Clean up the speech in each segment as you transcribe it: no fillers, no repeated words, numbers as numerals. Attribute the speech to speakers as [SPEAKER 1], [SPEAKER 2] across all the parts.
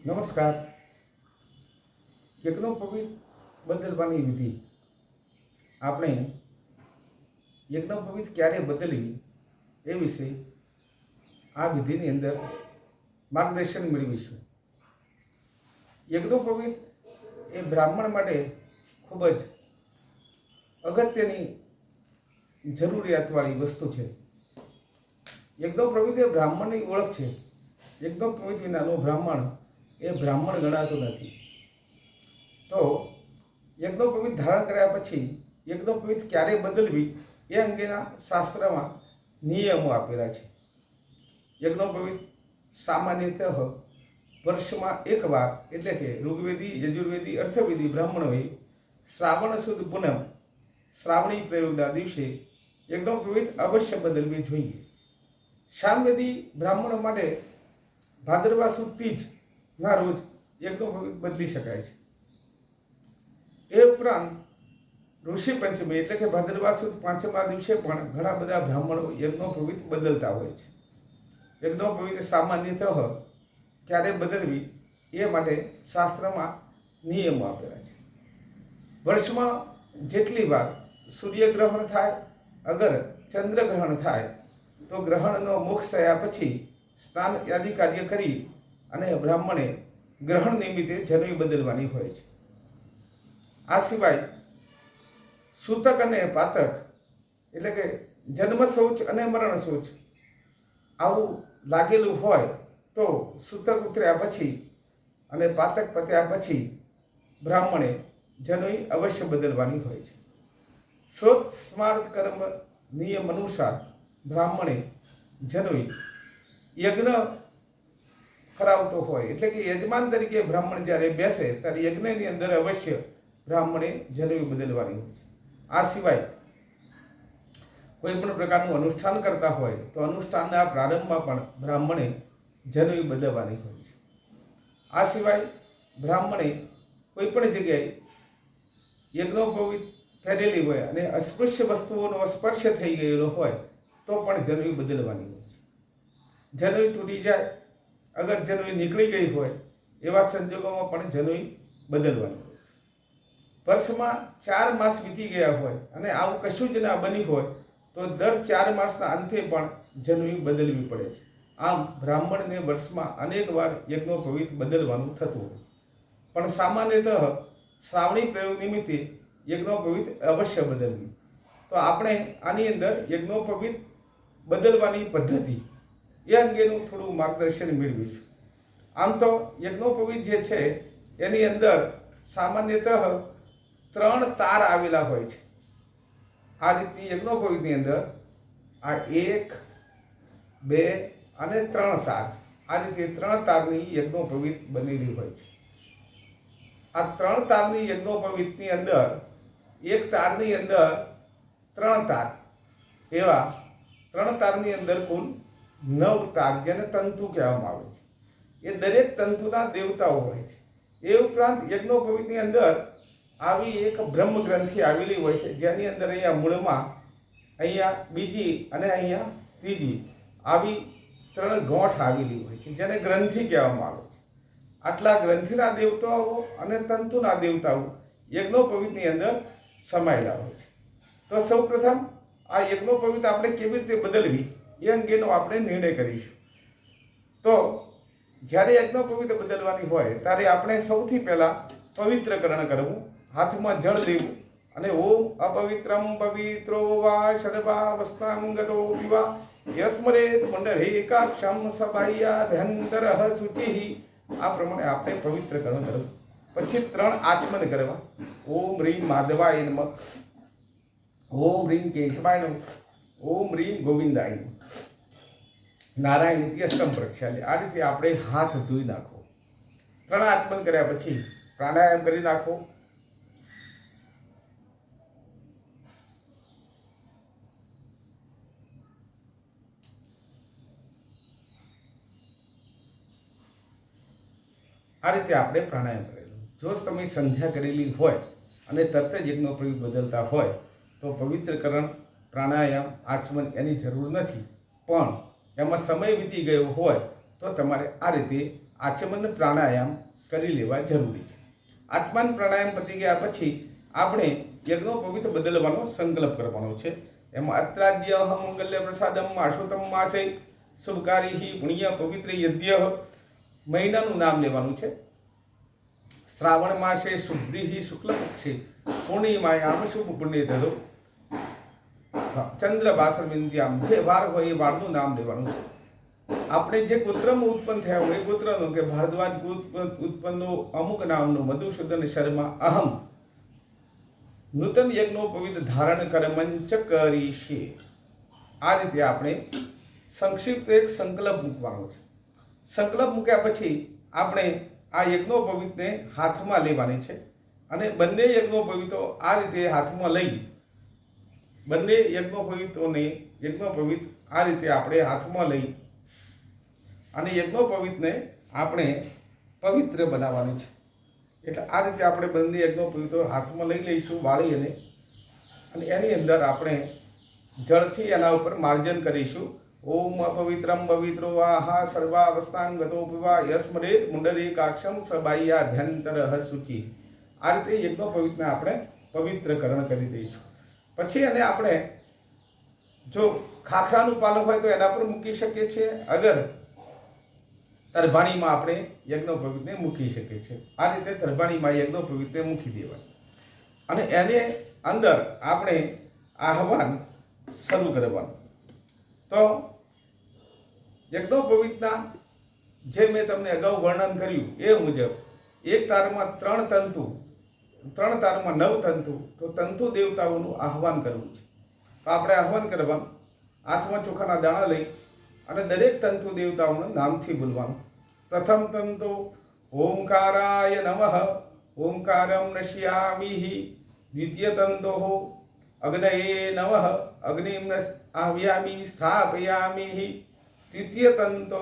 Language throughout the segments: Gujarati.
[SPEAKER 1] નમસ્કાર. યજ્ઞોપવિત બદલવાની વિધિ. આપણે યજ્ઞોપવિત ક્યારે બદલવી એ વિશે આ વિધિની અંદર માર્ગદર્શન મેળવીશું. યજ્ઞોપવિત એ બ્રાહ્મણ માટે ખૂબ જ અગત્યની જરૂરિયાતવાળી વસ્તુ છે. યજ્ઞોપવિત એ બ્રાહ્મણની ઓળખ છે. યજ્ઞોપવિત વિનાનો બ્રાહ્મણ એ બ્રાહ્મણ ગણાતો નથી. તો યજ્ઞોપવિત ધારણ કર્યા પછી યજ્ઞોપવિત ક્યારે બદલવી એ અંગેના શાસ્ત્રમાં નિયમો આપેલા છે. યજ્ઞોપવિત સામાન્યતઃ વર્ષમાં એકવાર, એટલે કે ઋગ્વેદી, યજુર્વેદી, અર્થવેદી બ્રાહ્મણોએ શ્રાવણ સુદ પૂનમ, શ્રાવણી પ્રયોગના દિવસે યજ્ઞોપવિત અવશ્ય બદલવી જોઈએ. સામવેદી બ્રાહ્મણો માટે ભાદરવા સુદ ત્રીજના રોજ યજ્ઞોપવિત બદલી શકાય છે. એ ઉપરાંત ઋષિ પંચમી, એટલે કે ભાદરવા સુદ પાંચમા દિવસે પણ ઘણા બધા બ્રાહ્મણો યજ્ઞોપવિત બદલતા હોય છે. યજ્ઞોપવિત સામાન્યતઃ ક્યારે બદલવી એ માટે શાસ્ત્રમાં નિયમો આપેલા છે. વર્ષમાં જેટલી વાર સૂર્યગ્રહણ થાય, અગર ચંદ્રગ્રહણ થાય તો ગ્રહણનો મોક્ષ થયા પછી સ્નાન આદિ કાર્ય કરી અને બ્રાહ્મણે ગ્રહણ નિમિત્તે જનોઈ બદલવાની હોય છે. આ સિવાય સૂતક અને પાતક, એટલે કે જન્મ શૌચ અને મરણ શૌચ આવું લાગેલું હોય તો સૂતક ઉતર્યા પછી અને પાતક પત્યા પછી બ્રાહ્મણે જનોઈ અવશ્ય બદલવાની હોય છે. શ્રોત સ્માર્ત કર્મ નિયમ અનુસાર બ્રાહ્મણે જનોઈ યજ્ઞ કરાવતો હોય, એટલે કે યજમાન તરીકે બ્રાહ્મણ જ્યારે બેસે ત્યારે યજ્ઞની અંદર અવશ્ય બ્રાહ્મણે જનોઈ બદલવાની હોય છે. આ સિવાય કોઈ પણ પ્રકારનું અનુષ્ઠાન કરતા હોય તો અનુષ્ઠાનના પ્રારંભમાં પણ બ્રાહ્મણે જનોઈ બદલવાની હોય છે. આ સિવાય બ્રાહ્મણે કોઈ પણ જગ્યાએ યજ્ઞોપવિત પહેરેલી હોય અને અસ્પૃશ્ય વસ્તુઓનો સ્પર્શ થઈ ગયેલો હોય તો પણ જનોઈ બદલવાની હોય છે. જનોઈ તૂટી જાય, અગર જનોઈ નીકળી ગઈ હોય એવા સંજોગોમાં પણ જનોઈ બદલવાની હોય છે. વર્ષમાં 4 માસ વીતી ગયા હોય અને આવું કશું જ ના બન્યું હોય તો દર 4 માસના અંતે પણ જનોઈ બદલવી પડે છે. આમ બ્રાહ્મણને વર્ષમાં અનેક વાર યજ્ઞોપવિત બદલવાનું થતું હોય છે. પણ સામાન્યતઃ શ્રાવણી પ્રયોગ નિમિત્તે યજ્ઞોપવિત અવશ્ય બદલવી. તો આપણે આની અંદર યજ્ઞોપવિત બદલવાની પદ્ધતિ એ અંગેનું થોડું માર્ગદર્શન મેળવીશું. આમ તો યજ્ઞોપવિત જે છે એની અંદર સામાન્યતઃ 3 તાર આવેલા હોય છે. આ રીતની યજ્ઞોપવિતની અંદર આ 1, 2 અને 3 તાર, આ રીતે 3 તારની યજ્ઞોપવિત બનેલી હોય છે. આ 3 તારની યજ્ઞોપવિતની અંદર એક તારની અંદર 3 તાર, એવા 3 તારની અંદર કુલ 9 તાર, જેને તંતુ કહેવામાં આવે છે. એ દરેક તંતુના દેવતાઓ હોય છે. એ ઉપરાંત યજ્ઞોપવિતની અંદર આવી એક બ્રહ્મ ગ્રંથિ આવેલી હોય છે, જેની અંદર અહીંયા મૂળમાં, અહીંયા બીજી અને અહીંયા ત્રીજી આવી 3 ગોઠ આવેલી હોય છે, જેને ગ્રંથિ કહેવામાં આવે છે. આટલા ગ્રંથિના દેવતાઓ અને તંતુના દેવતાઓ યજ્ઞોપવિતની અંદર સમાયેલા હોય છે. તો સૌપ્રથમ આ યજ્ઞોપવિત આપણે કેવી રીતે બદલવી એ અંગેનો આપણે નિર્ણય કરીશું. તો જ્યારે યજ્ઞોપવિત બદલવાની હોય ત્યારે આપણે સૌથી પહેલાં પવિત્રકરણ કરવું, હાથમાં જળ દેવું અને ઓમ અપવિત્રમ પવિત્રો વા સર્વાવસ્થાંગતો વિવા યસ્મરેત મંડળે એકાક્ષમ સબાહ્યા ભ્યંતરઃ શુચિઃ, આ પ્રમાણે આપણે પવિત્રકરણ કરવું. પછી 3 આચમન કરવા. ઓમ રીમ માધવાય નમઃ, ઓમ રીમ કેશવાય નમઃ, ઓમ રીમ ગોવિંદાય નમઃ, નારાયણ નિત્યસ્તમ પ્રક્ષાલ્ય. આ રીતે આપણે હાથ ધોઈ નાખો. 3 આચમન કર્યા પછી પ્રાણાયામ કરી નાખો. આ રીતે આપણે પ્રાણાયામ કરેલું. જો તમે સંધ્યા કરેલી હોય અને તરત જ યજ્ઞોપવિત બદલતા હોય તો પવિત્રકરણ, પ્રાણાયામ, આચમન એની જરૂર નથી. પણ એમાં સમય વીતી ગયો હોય તો તમારે આ રીતે આચમન પ્રાણાયામ કરી લેવા જરૂરી છે. આચમન પ્રાણાયામ પતી ગયા પછી આપણે યજ્ઞોપવિત બદલવાનો સંકલ્પ કરવાનો છે. એમાં અત્રાદ્ય મંગલ્ય પ્રસાદમ આશુતમ માસે શુભકારી પુણ્ય પવિત્ર યજ્ઞ મહિનાનું નામ લેવાનું છે. શ્રાવણ માસે શુદ્ધિ શુક્લ પક્ષે પૂર્ણિમાયામ શુભ પુણ્ય ધરો ચંદ્રભાસર વિંધ્યામ, જે વાર હોય એ વારનું નામ લેવાનું છે. આપણે જે ગોત્રમાં ઉત્પન્ન થયા હોય એ ગોત્રનું, કે ભારદ્વાજ ઉત્પન્નો અમુક નામનો મધુસૂદન શર્મા અહમ નૂતન યજ્ઞોપવિત ધારણ કર મંચ કરીશે. આ રીતે આપણે સંક્ષિપ્ત એક સંકલ્પ મૂકવાનો છે. સંકલ્પ મૂક્યા પછી આપણે આ યજ્ઞોપવિતને હાથમાં લેવાની છે અને બંને યજ્ઞોપવિતો આ રીતે હાથમાં લઈ બંને યજ્ઞોપવિત આ રીતે આપણે હાથમાં લઈ અને યજ્ઞોપવિતને આપણે પવિત્ર બનાવવાની છે. એટલે આ રીતે આપણે બંને યજ્ઞોપવિતો હાથમાં લઈ લઈશું વાળી અને એની અંદર આપણે જળથી એના ઉપર માર્જન કરીશું. ઓમ અપવિત્રમ પવિત્રો આહા સર્વાવસ્થાંગતો પીવા યસ્મરેત મુંડરીકાક્ષમ સબાહ્યાધ્યંતર શુચિ. આ રીતે યજ્ઞોપવિતને આપણે પવિત્રકરણ કરી દઈશું. પછી એને આપણે જો ખાખરાનું પાલક હોય તો એના પર મૂકી શકીએ છીએ, અગર તરભાણીમાં આપણે યજ્ઞોપવિતને મૂકી શકીએ છીએ. આ રીતે તરભાણીમાં યજ્ઞોપવિતને મૂકી દેવાય અને એને અંદર આપણે આહવાન શરૂ કરવાનું. તો યજ્ઞોપવિતના જે મેં તમને અગાઉ વર્ણન કર્યું એ મુજબ એક તારમાં 3 તંતુ, 3 તારમાં 9 તંતુ, તો તંતુ દેવતાઓનું આહવાન કરવું છે. તો આપણે આહવાન કરવાનું, હાથમાં ચોખાના દાણા લઈ અને દરેક તંતુ દેવતાઓનું નામથી બોલવાનું. પ્રથમ તંતુ ઓમકારાય નમઃ ઓમકારમ નશ્યામિ. દ્વિતીય તંતો અગ્નયે નમઃ અગ્નિમ આહ્વયામિ સ્થાપયામિ. તૃતીય તંતો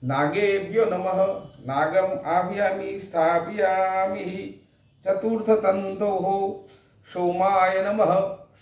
[SPEAKER 1] નાગેભ્યો નમઃ નાગમ આહ્વયામિ સ્થાપયામિ. ચતુર્થ તંતો સોમાય નમઃ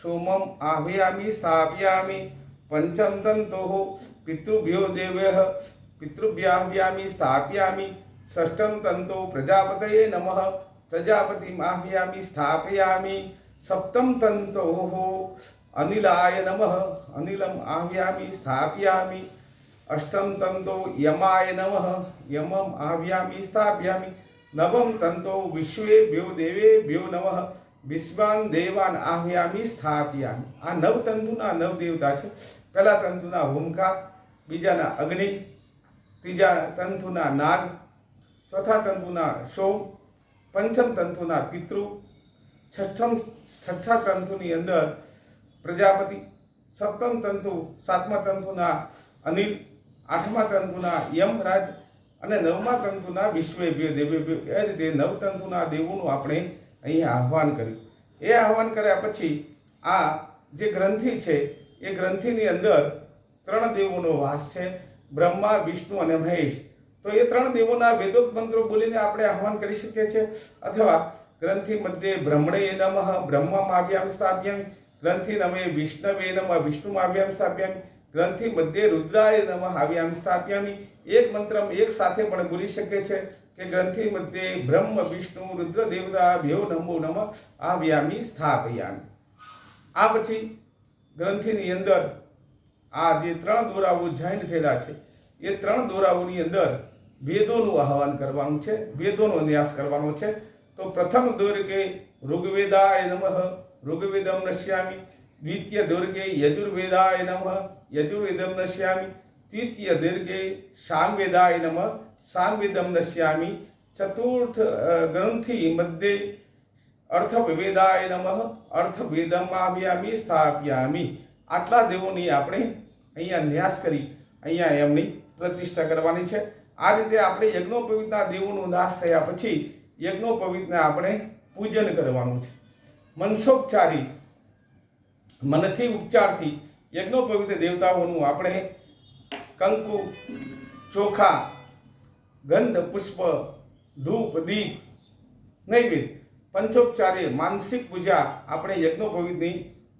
[SPEAKER 1] સોમમ આહ્વયામિ સ્થાપયામિ. પંચમ તંતો પિતૃભ્યો દેવ્યઃ પિતૃભ્યાહ્વયામિ સ્થાપયામિ. ષષ્ઠમ તંતો પ્રજાપતये નમઃ પ્રજાપતિમ આહ્વયામિ સ્થાપયામિ. સપ્તમ તંતો અનિલાય નમઃ અનિલમ આહ્વયામિ સ્થાપયામિ. અષ્ટમ તંતો યમાય નમઃ યમમ આહ્વયામિ સ્થાપયામિ. નવમ તંતો વિશ્વેભ્યો દેવેભ્યો નમઃ વિશ્વાન દેવાન આહ્વયામિ સ્થાપયામિ. આ 9 તંતુના 9 દેવતા છે. પહેલા તંતુના ઓમકાર, બીજાના અગ્નિ, ત્રીજા તંતુના નાગ, ચોથા તંતુના સોમ, પંચમ તંતુના પિતૃ, છઠ્ઠા તંતુની અંદર પ્રજાપતિ, સપ્તમ તંતુ, સાતમા તંતુના અનિલ, આઠમા તંતુના યમરાજ અને નવમા તંતુના વિશ્વેભ્યો દેવેભ્યો. એ રીતે 9 તંતુના દેવોનું આપણે અહીંયા આહ્વાન કર્યું. એ આહ્વાન કર્યા પછી આ જે ગ્રંથિ છે એ ગ્રંથિની અંદર 3 દેવોનો વાસ છે, બ્રહ્મા, વિષ્ણુ અને મહેશ. તો એ 3 દેવોના વેદોક્ત મંત્રો બોલીને આપણે આહ્વાન કરી શકીએ છીએ. અથવા ગ્રંથિ મધ્યે બ્રહ્મણે નમઃ બ્રહ્મમાભ્યામ સ્થાપ્યામિ. ગ્રંથિ નમે વિષ્ણવે નમઃ વિષ્ણુમાભ્યામ સ્થાપ્યામિ. ગ્રંથિ મધ્યે રુદ્રાય નમઃ આભ્યામ સ્થાપ્યામિ. એક મંત્રમ એક સાથે પણ બોલી શકે છે કે ગ્રંથિ મધ્યે બ્રહ્મ વિષ્ણુ રુદ્ર દેવતાભ્યો નમો નમઃ આભ્યામિ સ્થાપયામિ. આ પછી ગ્રંથિની અંદર આ જે 3 દોરાઓ જોઈન્ટ થયેલા છે એ 3 દોરાઓની અંદર વેદોનું આહવાન કરવાનું છે, વેદોનો ન્યાસ કરવાનો છે. તો પ્રથમ દોરકે ઋગ્વેદાય નમઃ ઋગ્વેદમ નશ્યામિ. દ્વિતીય દોરકે યજુર્વેદાય નમઃ યજુર્વેદમ નશ્યામિ. તૃતીય દોરકે સામવેદાય નમઃ સામવેદમ નશ્યામિ. ચતુર્થ ગ્રંથિ મધ્યે અર્થવેદાય નમઃ અર્થવેદમ આહ્વયામિ સ્થાપયામિ. આટલા દેવોની આપણે અહીંયા ન્યાસ કરી અહીંયા એમની પ્રતિષ્ઠા કરવાની છે. આ રીતે આપણે યજ્ઞોપવિતના દેવોનો નાશ થયા પછી યજ્ઞોપવિતને આપણે પૂજન કરવાનું છે. મનસોપચારી મનથી ઉપચારથી યજ્ઞોપવિત દેવતાઓનું આપણે કંકુ, ચોખા, ગંધ, પુષ્પ, ધૂપ, દીપ, નૈવેદ્ય, પંચોપચારી માનસિક પૂજા આપણે યજ્ઞોપવિતની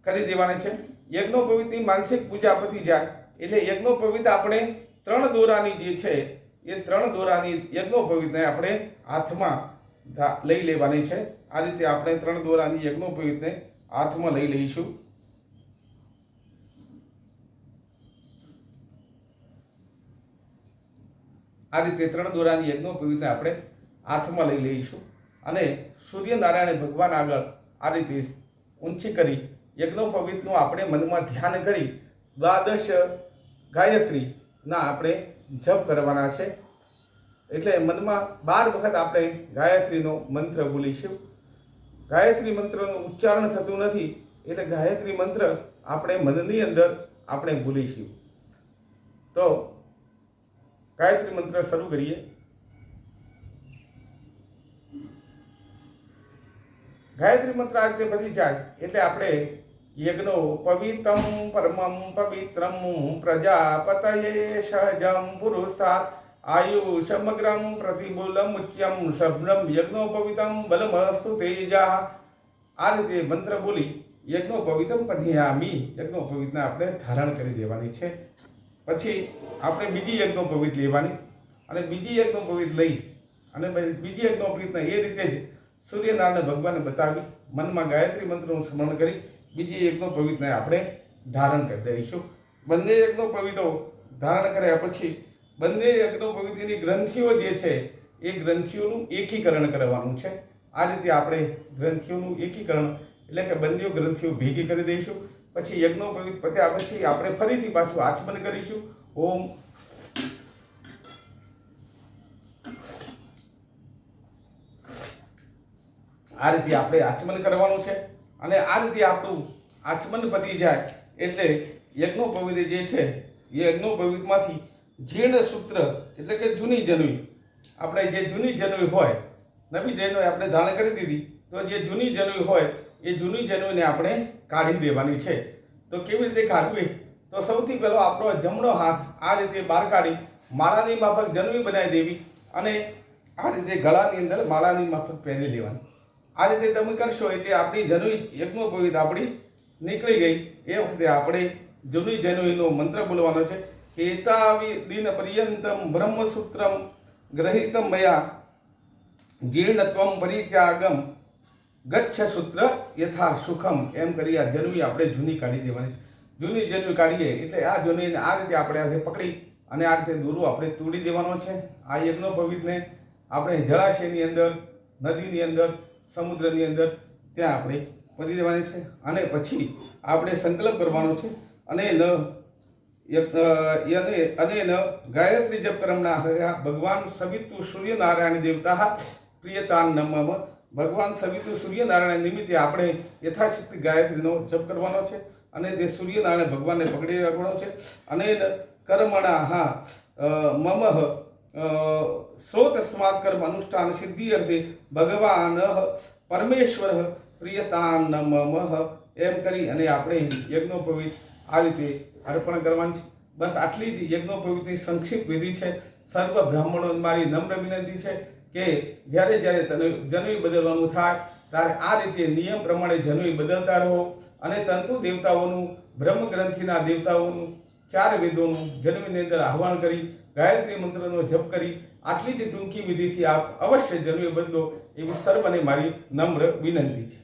[SPEAKER 1] કરી દેવાની છે. યજ્ઞોપવિતની માનસિક પૂજા પતી જાય એટલે યજ્ઞોપવિત આપણે ત્રણ દોરાની જે છે એ ત્રણ દોરાની યજ્ઞોપવીતને આપણે હાથમાં લઈ લેવાની છે. આ રીતે આપણે ત્રણ દોરાની યજ્ઞોપવીતને હાથમાં લઈ લઈશું. આ રીતે ત્રણ દોરાની યજ્ઞોપવીતને આપણે હાથમાં લઈ લઈશું અને સૂર્યનારાયણ ભગવાન આગળ આ રીતે ઊંચી કરી યજ્ઞોપવીતનું આપણે મનમાં ધ્યાન કરી દ્વાદશ ગાયત્રીના આપણે જપ કરવાના છે. એટલે મનમાં 12 વખત આપણે ગાયત્રીનો મંત્ર બોલીશું. ગાયત્રી મંત્રનું ઉચ્ચારણ થતું નથી એટલે ગાયત્રી મંત્ર આપણે મનની અંદર આપણે બોલીશું. તો ગાયત્રી મંત્ર શરૂ કરીએ. ગાયત્રી મંત્ર આ રીતે બધી જાય એટલે આપણે યજ્ઞો પવિત્રમ પરમમ પવિત્રમ પ્રજાપતયે સહજમ પુરુષાત આયુ સમગ્રમ પ્રતિબુલમ ઉચ્યમ શબ્દમ યજ્ઞોપવિતમ બલમસ્તુ તેજા. આ રીતે મંત્ર બોલી યજ્ઞોપવિતમ પઠયામી યજ્ઞોપવિતને આપણે ધારણ કરી દેવાની છે. પછી આપણે બીજી યજ્ઞોપવિત લેવાની અને બીજી યજ્ઞોપવિત લઈ અને બીજી યજ્ઞોપવિતને એ રીતે જ સૂર્યનારાયણ ભગવાનને બતાવી મનમાં ગાયત્રી મંત્રનું સ્મરણ કરી બીજી યજ્ઞોપવિતને આપણે ધારણ કરી દઈશું. બંને યજ્ઞોપવિતો ધારણ કર્યા પછી બંને યજ્ઞોપવિતની ગ્રંથિઓ જે છે એ ગ્રંથિઓનું એકીકરણ કરવાનું છે. આ રીતે આપણે ગ્રંથિઓનું એકીકરણ એટલે કે બંને ગ્રંથિઓ ભેગી કરી દઈશું. પછી યજ્ઞોપવિત પત્યા પછી આપણે ફરીથી પાછું આચમન કરીશું. ઓમ આ રીતે આપણે આચમન કરવાનું છે અને આ રીતે આપણું આચમન પતી જાય એટલે યજ્ઞોપવિત જે છે એ યજ્ઞોપવિતમાંથી જીર્ણ સૂત્ર એટલે કે જૂની જનવી આપણે જે જૂની જનવી હોય નવી જનવી આપણે ધારણ કરી દીધી તો જે જૂની જનવી હોય એ જૂની જનવીને આપણે કાઢી દેવાની છે. તો કેવી રીતે કાઢવી? તો સૌથી પહેલો આપણો જમણો હાથ આ રીતે બહાર કાઢી માળાની માફક જનવી બનાવી દેવી અને આ રીતે ગળાની અંદર માળાની માફક પહેરી લેવાની. આ રીતે તમે કરશો એટલે આપણી જનવી યજ્ઞોપવિત આપણી નીકળી ગઈ. એ વખતે આપણે જૂની જનવીનો મંત્ર બોલવાનો છે. એતાવી દિન પર્યંતમ બ્રહ્મસૂત્રમ ગ્રહિતમ મયા જીર્ણત્વમ પરિત્યાગમ ગચ્છ સૂત્ર યથા સુખમ. એમ કરી આ જનવી આપણે જૂની કાઢી દેવાની. જૂની જનવી કાઢીએ એટલે આ જનવીને આ રીતે આપણે હાથે પકડી અને આ રીતે દોરો આપણે તોડી દેવાનો છે. આ યજ્ઞોપવિતને આપણે જળાશયની અંદર, નદીની અંદર, સમુદ્રની અંદર ત્યાં આપણે પડી દેવાની છે અને પછી આપણે સંકલ્પ કરવાનો છે અને ગાયત્રી જપ કરમના ભગવાન સવિતુ સૂર્યનારાયણ દેવતા પ્રિયતાન નમઃ. ભગવાન સવિતુ સૂર્યનારાયણ નિમિત્તે આપણે યથાશક્તિ ગાયત્રીનો જપ કરવાનો છે અને તે સૂર્યનારાયણ ભગવાનને પકડી રાખવાનો છે અને કર્મણા મમ સ્રોત સ્માત કર્મ અનુષ્ઠાન સિદ્ધિ અર્થે ભગવાન પરમેશ્વર પ્રિયતાન નમઃ. એમ કરી અને આપણે યજ્ઞોપવિત આ રીતે અર્પણ કરવાની છે. બસ આટલી જ યજ્ઞોપવિતની સંક્ષિપ્ત વિધિ છે. સર્વ બ્રાહ્મણોને મારી નમ્ર વિનંતી છે કે જ્યારે જ્યારે તને જનવી બદલવાનું થાય ત્યારે આ રીતે નિયમ પ્રમાણે જનવી બદલતા રહો અને તંતુ દેવતાઓનું, બ્રહ્મ ગ્રંથિના દેવતાઓનું, 4 વેદોનું જનવીની અંદર આહવાન કરી ગાયત્રી મંત્રનો જપ કરી આટલી જ ટૂંકી વિધિથી આપ અવશ્ય જનવી બદલો એવી સર્વને મારી નમ્ર વિનંતી છે.